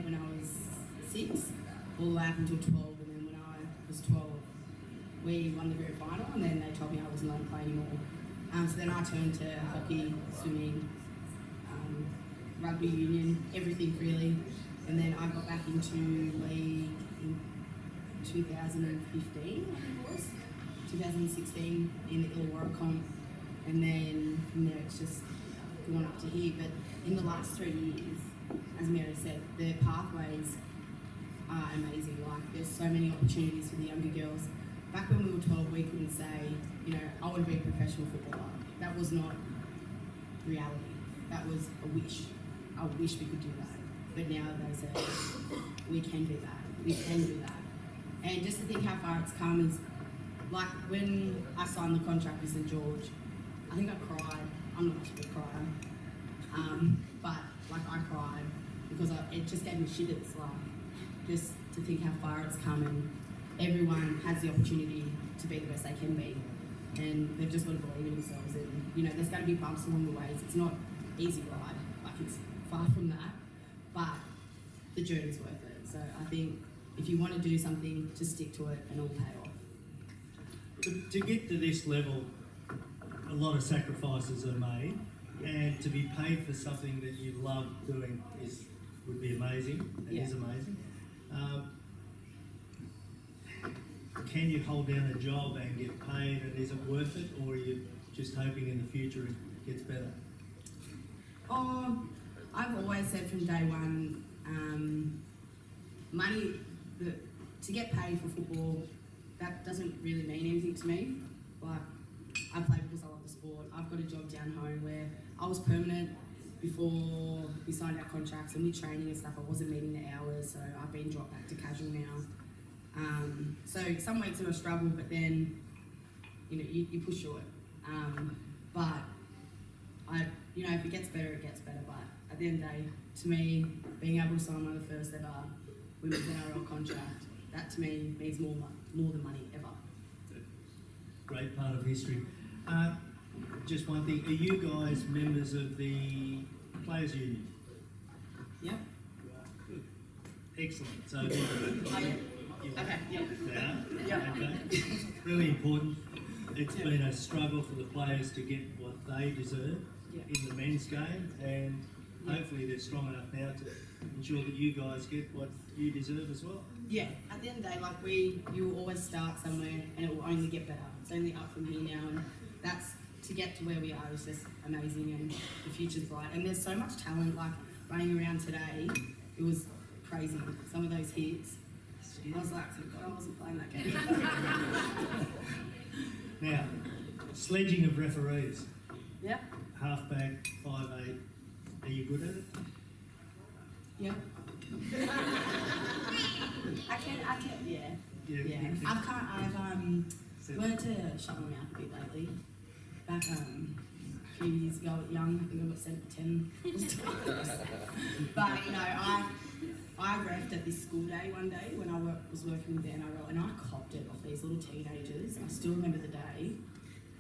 played when I was 6, all the way up until 12, and then when I was 12, we won the grand final, and then they told me I wasn't allowed to play anymore. So then I turned to hockey, swimming, rugby union, everything really. And then I got back into league in 2015, I think it was, 2016 in the Illawarra comp. And then from there it's just gone up to here. But in the last 3 years, as Mary said, the pathways are amazing. Like, there's so many opportunities for the younger girls. Back when we were 12, we couldn't say, you know, I want to be a professional footballer. That was not reality. That was a wish. I wish we could do that. But now they say, we can do that. We can do that. And just to think how far it's come is, like, when I signed the contract with St George, I think I cried. I'm not much of a crier. But, like, I cried because it just gave me shitters, like, just to think how far it's come, and everyone has the opportunity to be the best they can be. And they've just got to believe in themselves. And, you know, there's going to be bumps along the ways. It's not easy ride. Like, it's far from that. But the journey's worth it. So I think if you want to do something, just stick to it and it'll pay off. To get to this level, a lot of sacrifices are made, and to be paid for something that you love doing would be amazing. It is amazing. Can you hold down a job and get paid, and is it worth it, or are you just hoping in the future it gets better? Oh, I've always said from day one, money, to get paid for football, that doesn't really mean anything to me. Like, I play because I love the sport. I've got a job down home where I was permanent before we signed our contracts, and with training and stuff, I wasn't meeting the hours, so I've been dropped back to casual now. So some weeks I'm a struggle, but then, you know, you push through it. But you know, if it gets better, it gets better. But at the end of the day, to me, being able to sign one of the first ever women's NRL contract, that to me means more than money ever. It's a great part of history. Just one thing, are you guys members of the Players Union? Yep. Good. Excellent. So, Okay, yep. Okay. Really important. It's been a struggle for the players to get what they deserve in the men's game, and hopefully they're strong enough now to ensure that you guys get what you deserve as well. Yeah, at the end of the day, like, you will always start somewhere and it will only get better. It's only up from here now, and that's, to get to where we are is just amazing, and the future's bright. And there's so much talent, like, running around today. It was crazy. Some of those hits, I was like, thank God I wasn't playing that game. Now, sledging of referees. Yeah. Halfback, 5'8". Are you good at it? Yeah. I can, yeah. I've learned to shut my mouth a bit lately. Back a few years ago, young, I think I got sent at 10. But, you know, I reffed at this school day one day when I was working with the NRL, and I copped it off these little teenagers. I still remember the day,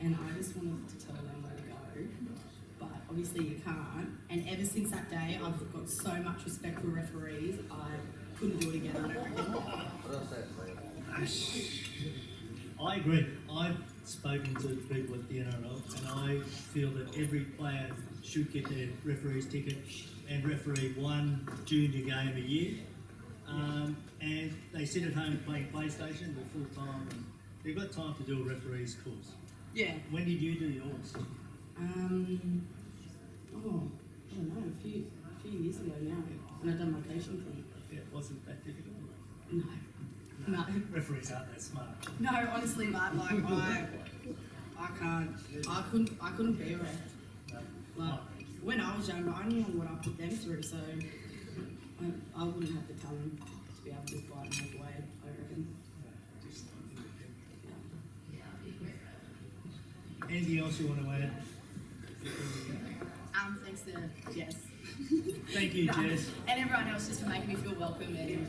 and I just wanted to tell them where to go. But obviously you can't. And ever since that day, I've got so much respect for referees. I couldn't do it again, I don't reckon. I agree. I've spoken to people at the NRL, and I feel that every player should get their referee's ticket and referee one junior game a year. And they sit at home playing PlayStation, they're full time, and they've got time to do a referee's course. Yeah. When did you do yours? I don't know, a few years ago now, when I'd done my coaching thing. Yeah, it wasn't that difficult. No. Referees aren't that smart. No, honestly, Matt, like, I couldn't be a ref. Like, when I was younger, I knew what I put them through, so I wouldn't have the talent to be able to just bite and walk away, I reckon. Anything else you want to add? Thanks to Jess. Thank you, Jess. And everyone else, just for making me feel welcome, and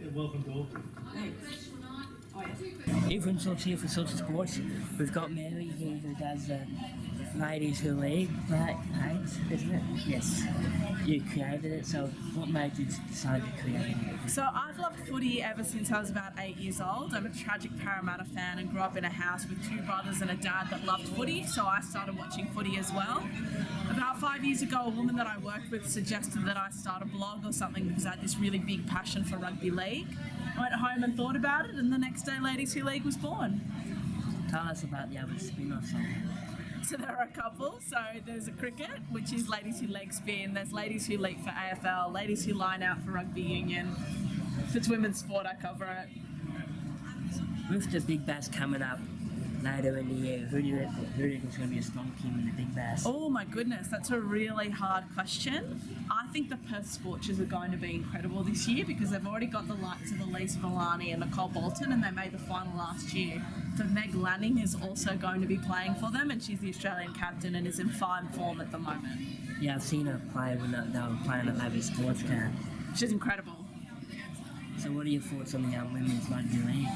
Yeah, welcome to all. Thanks. Oh, yeah. Everyone's here for Salty Sports. We've got Mary here who does Ladies Who League, right? Isn't it? Yes. You created it, so what made you decide to create it? So I've loved footy ever since I was about 8 years old. I'm a tragic Parramatta fan and grew up in a house with 2 brothers and a dad that loved footy, so I started watching footy as well. About 5 years ago, a woman that I worked with suggested that I start a blog or something because I had this really big passion for rugby league. I went home and thought about it, and the next day Ladies Who League was born. Tell us about the other spin-offs on it. So there are a couple. So there's a cricket, which is Ladies Who Leg Spin. There's Ladies Who Leap for AFL. Ladies Who Line Out for Rugby Union. If it's women's sport, I cover it. With the Big Bash coming up later in the year, who do you think is going to be a strong team in the Big Bash? Oh my goodness, that's a really hard question. I think the Perth Scorchers are going to be incredible this year because they've already got the likes of Elise Villani and Nicole Bolton, and they made the final last year. So Meg Lanning is also going to be playing for them, and she's the Australian captain and is in fine form at the moment. Yeah, I've seen her play when they were playing at Albury Sports Camp. She's incredible. So what are your thoughts on the women's rugby league?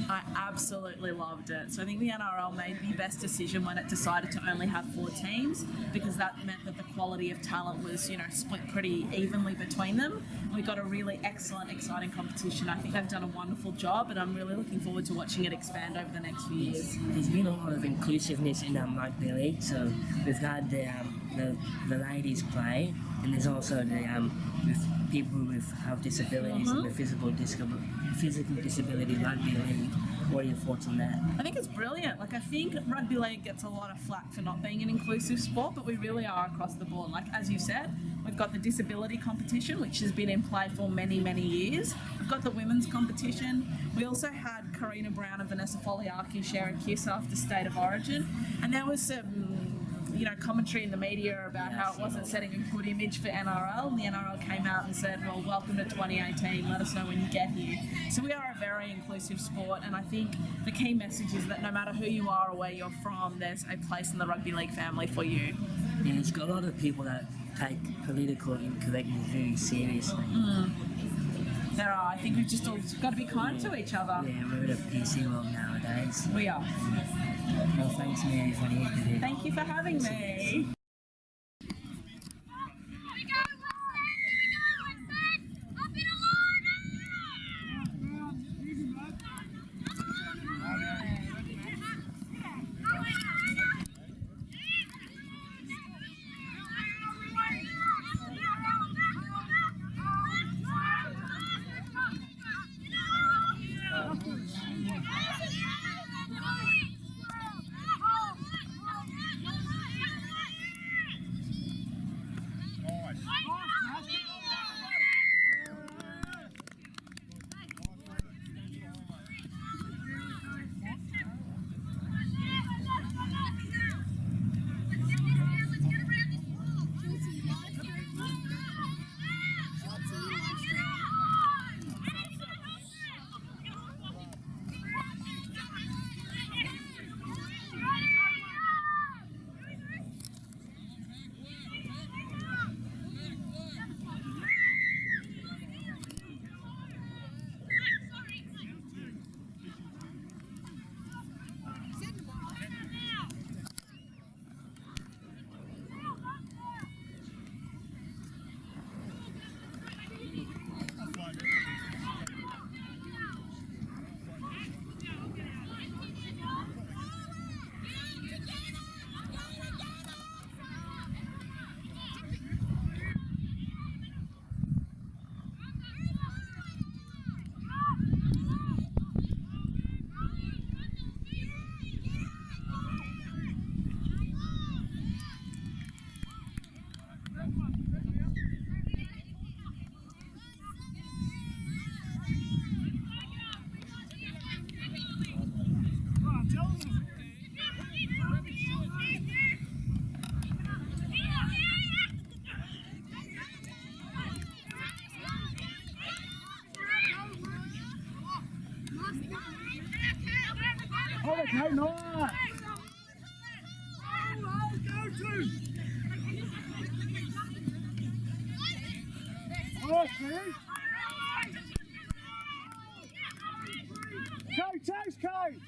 I absolutely loved it. So I think the NRL made the best decision when it decided to only have 4 teams because that meant that the quality of talent was, split pretty evenly between them. We got a really excellent, exciting competition. I think they've done a wonderful job, and I'm really looking forward to watching it expand over the next few years. There's been a lot of inclusiveness in rugby league. So we've had the ladies play, and there's also the with people with health disabilities and the physical disability rugby league. What are your thoughts on that? I think it's brilliant. I think rugby league gets a lot of flack for not being an inclusive sport, but we really are across the board. As you said, we've got the disability competition, which has been in play for many, many years. We've got the women's competition. We also had Karina Brown and Vanessa Foliaki share a kiss after State of Origin, and there was some commentary in the media about how it wasn't setting a good image for NRL, and the NRL came out and said, well, welcome to 2018, let us know when you get here. So we are a very inclusive sport, and I think the key message is that no matter who you are or where you're from, there's a place in the rugby league family for you. Yeah, there's got a lot of people that take political incorrectness very seriously. There are. I think we've just all got to be kind to each other. Yeah, we're in a PC world nowadays. We are. Well, thanks, Mary, for the interview. Thank you for having me. Okay, nice. Chase, Kate!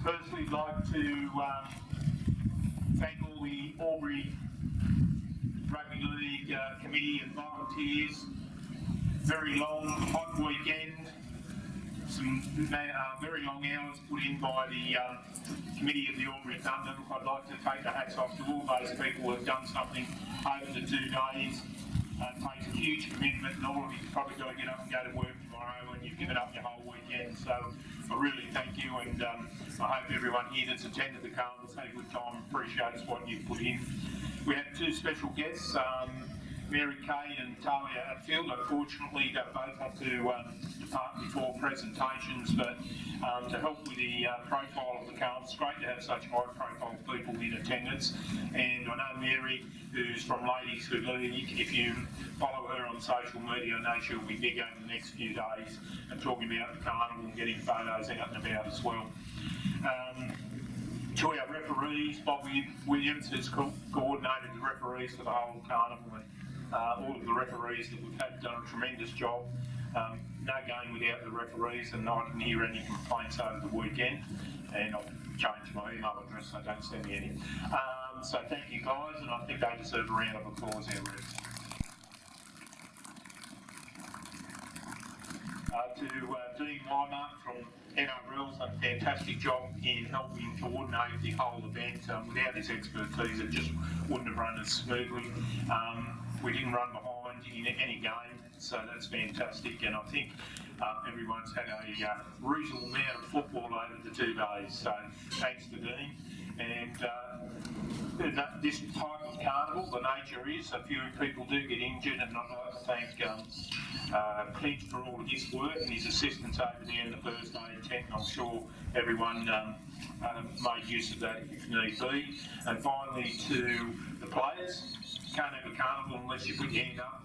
Firstly, I'd like to thank all the Albury Rugby League committee and volunteers. Very long, hot weekend. Some very long hours put in by the committee of the Albury Thunder. I'd like to take the hats off to all those people who have done something over the 2 days. It takes a huge commitment, and all of you've probably got to get up and go to work tomorrow, and you've given up your whole weekend. So I really thank you, and I hope everyone here that's attended the Carnival has had a good time and appreciates what you've put in. We had 2 special guests, Mary Kay and Talia Atfield. Unfortunately, they both had to depart before presentations, but to help with the profile of the Carnival, it's great to have such high-profile people in attendance. And I know Mary, who's from Ladies Who Lead, if you follow her on social media, I know she'll be big over the next few days and talking about the Carnival and getting photos out and about as well. To our referees, Bob Williams has coordinated the referees for the whole Carnival, and all of the referees that we've had done a tremendous job. No game without the referees, and I didn't hear any complaints over the weekend, and I've changed my email address so don't send me any. So thank you guys, and I think they deserve a round of applause, our refs. To Dean Weimark from NRL's done a fantastic job in helping coordinate the whole event. Without his expertise, it just wouldn't have run as smoothly. We didn't run behind in any game, so that's fantastic. And I think everyone's had a reasonable amount of football over the 2 days, so thanks to Dean. And this type of carnival, the nature is a few people do get injured, and I'd like to thank Clint for all of his work and his assistance over there in the first aid tent. I'm sure everyone made use of that if need be. And finally, to the players, can't have a carnival unless you put your hand up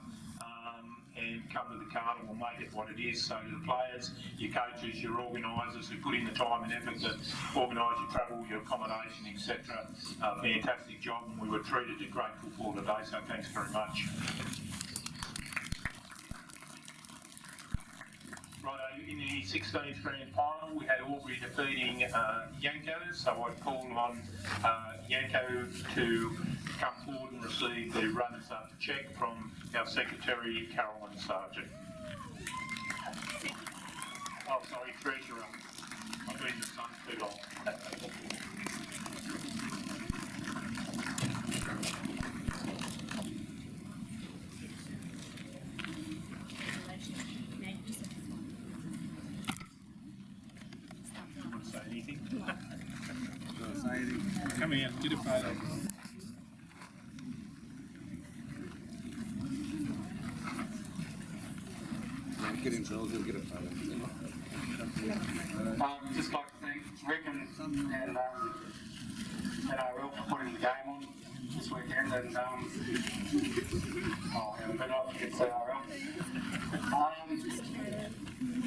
and come to the carnival and make it what it is. So to the players, your coaches, your organisers who put in the time and effort to organise your travel, your accommodation, etc. Fantastic job, and we were treated to great football today, so thanks very much. Righto, in the 16th grand final, we had Albury defeating Yanko, so I called on Yanko to come forward and receive the runners-up cheque from our secretary, Carolyn Sargent. Oh, sorry, treasurer. I've been in the sun too long. Say anything? Come here, get a photo. Get in, Charles, you'll get a photo. Just like to thank Rick and NRL for putting the game on this weekend, and but not forget NRL.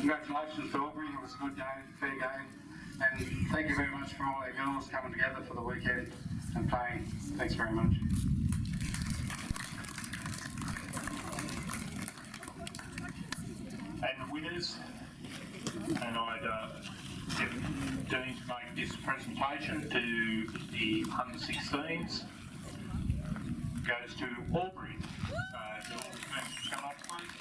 Congratulations to Albury, it was a good game, fair game, and thank you very much for all our girls coming together for the weekend and playing. Thanks very much. And the winners, and I'd get Dean to make this presentation to the under-16s, goes to Albury. So the Albury fans come up, please.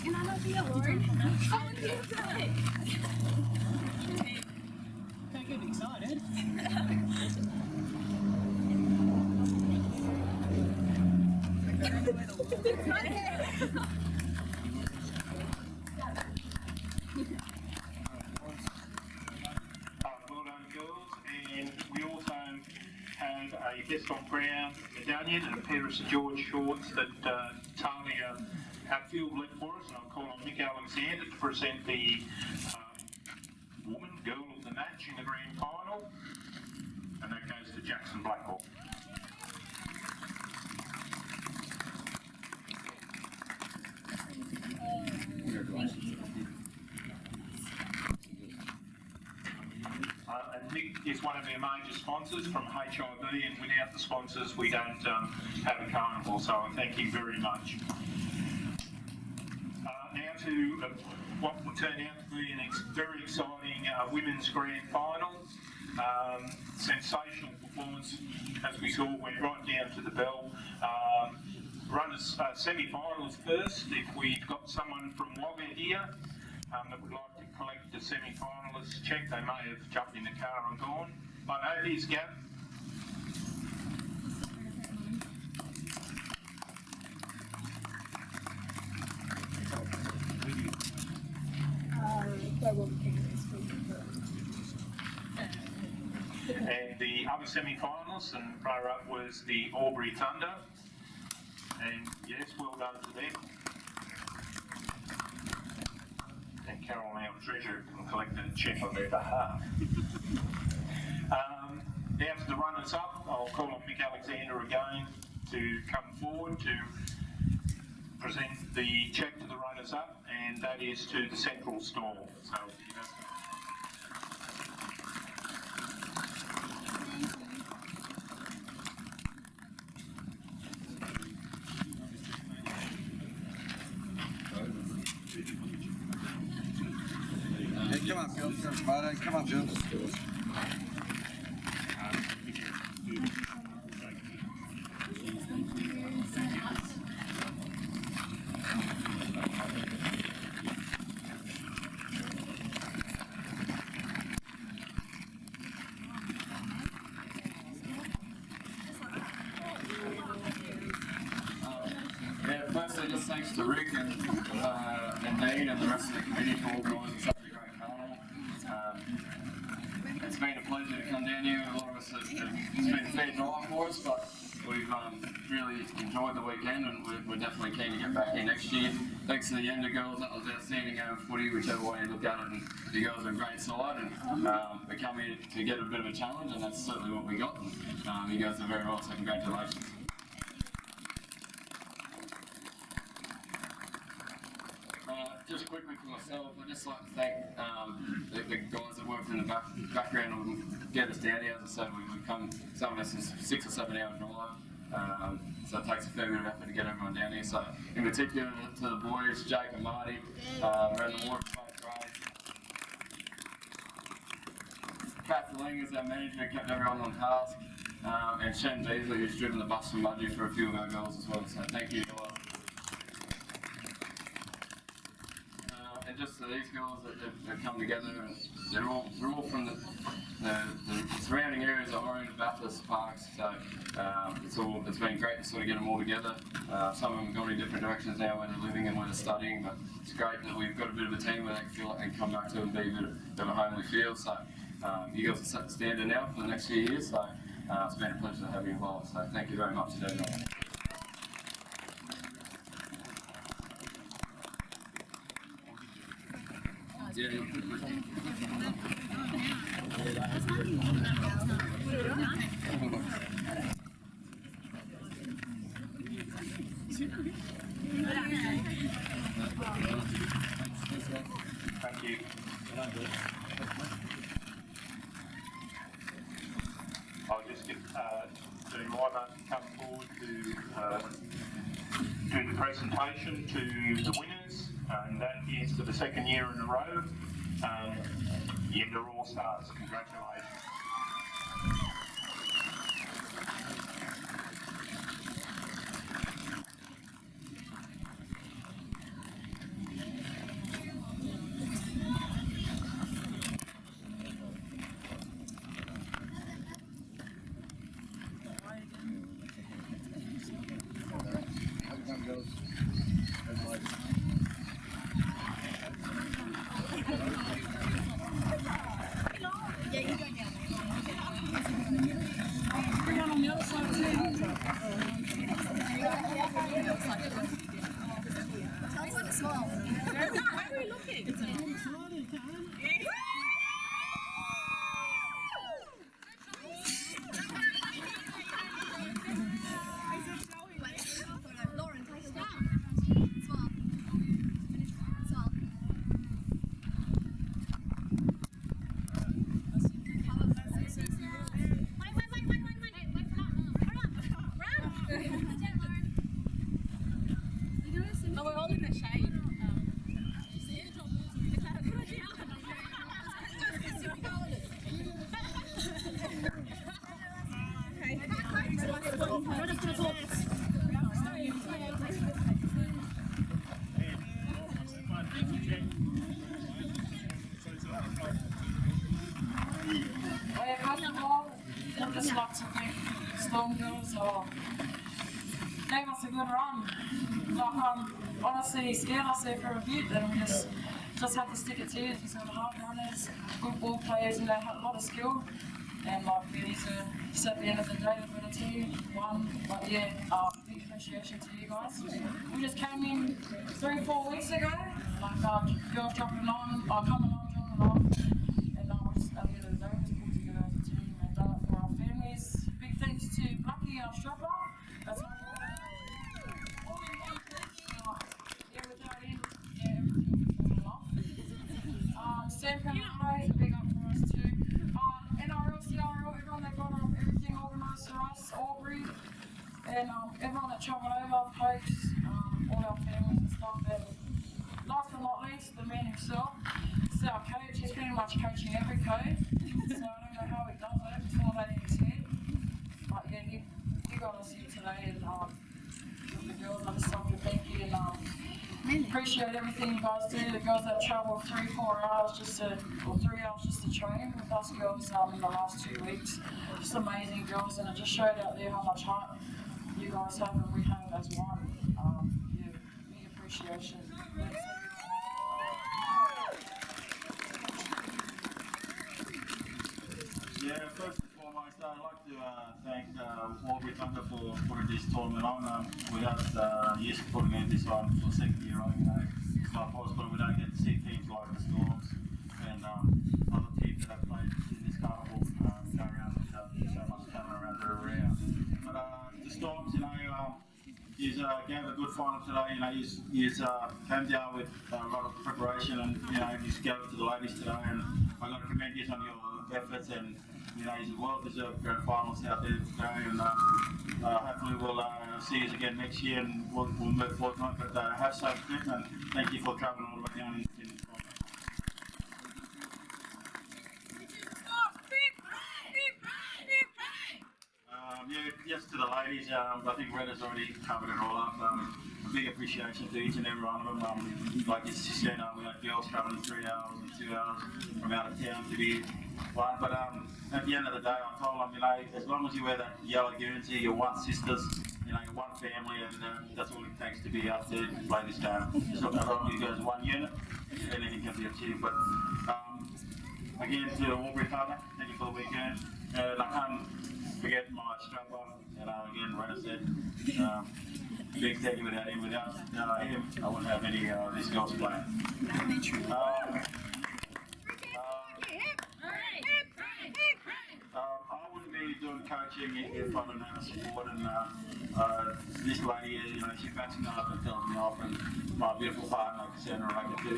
Can I not be a Lord? Someone can say. Don't get excited. Well done, girls. And we also have a guest on ground medallion and a pair of Sir George shorts that Talia Hatfield left for us. And I'll call on Mick Alexander to present the girl of the match in the grand final. And that goes to Jackson Blackwell. Nick is one of our major sponsors from HIV, and without the sponsors, we don't have a carnival. So I thank him very much. Now to what will turn out to be a very exciting women's grand final. Sensational performance, as we saw, went right down to the bell. Runners semi-finals first. If we've got someone from Wagga here that would like to collect the semi-finalists check, they may have jumped in the car and gone. I know here's Gab. And the other semi-finalists, and runner-up was the Albury Thunder. And yes, well done to them. And Carol, our treasurer, can collect the cheque on their behalf. Now to the runners-up, I'll call on Mick Alexander again to come forward to present the cheque to the runners-up, and that is to the central stall. So, Hey, come on, Phil. Come on, Phil. Yeah, firstly, just thanks to Rick and Dean and the rest of the committee for organising such a great carnival. It's been a pleasure to come down here. A lot of us it's been a fair drive for us, but we've really enjoyed the weekend, and we're definitely keen to get back here next year. Thanks to the Ender girls, that was outstanding game of footy, whichever way you look at it, and the girls are a great side, and we come here to get a bit of a challenge, and that's certainly what we got. You guys are very well, so congratulations. Just quickly for myself, I'd just like to thank the guys that worked in the background and get us down here. As I said, we've come, some of us is 6 or 7 hour drive, so it takes a fair bit of effort to get everyone down here. So in particular to the boys, Jake and Marty, around the water, both great. Kathleen is our manager, kept everyone on task, and Shen Beasley, who's driven the bus from Mudgee for a few of our girls as well. So thank you guys. And just to these girls that have come together, and they're all from the surrounding areas of Orange, Bathurst, Parks. So it's been great to sort of get them all together. Some of them have gone in different directions now, where they're living and where they're studying. But it's great that we've got a bit of a team where they can feel like they can come back to and be a bit of a homely feel. So you guys have set the standard now for the next few years. So it's been a pleasure to have you involved. So thank you very much today. Yeah. thank you. I'll just get the driver to come forward to do the presentation to the winners, and that is for the second year in a row, the Ender All Stars. Congratulations. Yeah, you go down there. just like to thank Storm Girls gave us a good run. Like, honestly scared us there for a bit, and we just had to stick it to it. Just got hard runners, good ball players, and they had a lot of skill. And like really, so at the end of the day, the better team won. But yeah, big appreciation to you guys. We just came in 3-4 weeks ago, like girls jumping on, coming on, jumping on, and we just at the end of the day, just pulled together as a team and done it for our families. Big thanks to Bucky, our strapper. That's all without him, everything would fall off. Sam Penrose, big up for us too. NRL, CRL, everyone that got everything organised for us, Albury, and everyone that travelled over, folks, all our families and stuff. And last but not least, the man himself. This is our coach. He's pretty much coaching every code, so I don't know how he does it. It's more than in his head. But yeah, he got us here today, and the girls, I just like to thank you and appreciate everything you guys do. The girls that travel 3-4 hours or 3 hours just to train with us girls in the last 2 weeks. Just amazing girls, and it just showed out there how much heart you guys have and we have as one. Yeah, big appreciation. Thanks, Yeah, first and foremost, I'd like to thank Albury Thunder for putting this tournament on. We had used to putting in this one for the second year on, it's not possible. We don't get to see teams like the Storms and other teams that have played in this carnival go around with so much talent around the area. But the Storms, he's gave a good final today. He's came down with a lot of preparation, and he's gave it to the ladies today. And I got to commend you on your efforts, and he's a well-deserved grand finalist out there today. And hopefully we'll see you again next year, and we'll move forward on it. But have some faith, and thank you for travelling all the way down in yes, to the ladies, I think Red has already covered it all up. A big appreciation to each and every one of them. Like you said, we had girls travelling 3 hours and 2 hours from out of town to be one. But at the end of the day, I told them, as long as you wear that yellow Guernsey, you're one sisters, you're one family, and that's all it takes to be out there to play this game. As long as you go as one unit, anything can be achieved. But again, to Albury Thunder, thank you for the weekend. And I can't forget my strapper, again, Rena said, big thank you without him. Without him, I wouldn't have any of these girls playing. I wouldn't be doing coaching if I didn't have support, and this lady, she backs me up and tells me off, and my beautiful partner, Cassandra, I can do.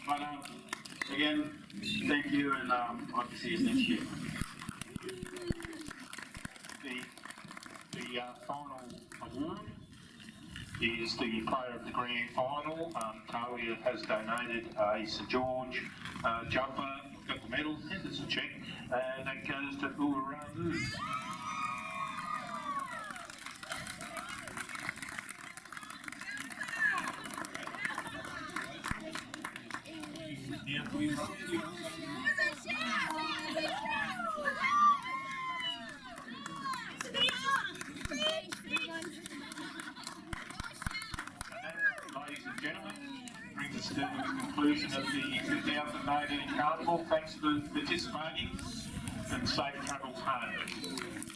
But again, thank you, and hope to see you next year. The final award is the player of the grand final. Talia has donated a St George jumper, got the medal, and it's a check, and that goes to Uraru. Ladies and gentlemen, brings us to the conclusion of the 2018 Carnival. Thanks for participating, and safe travels home.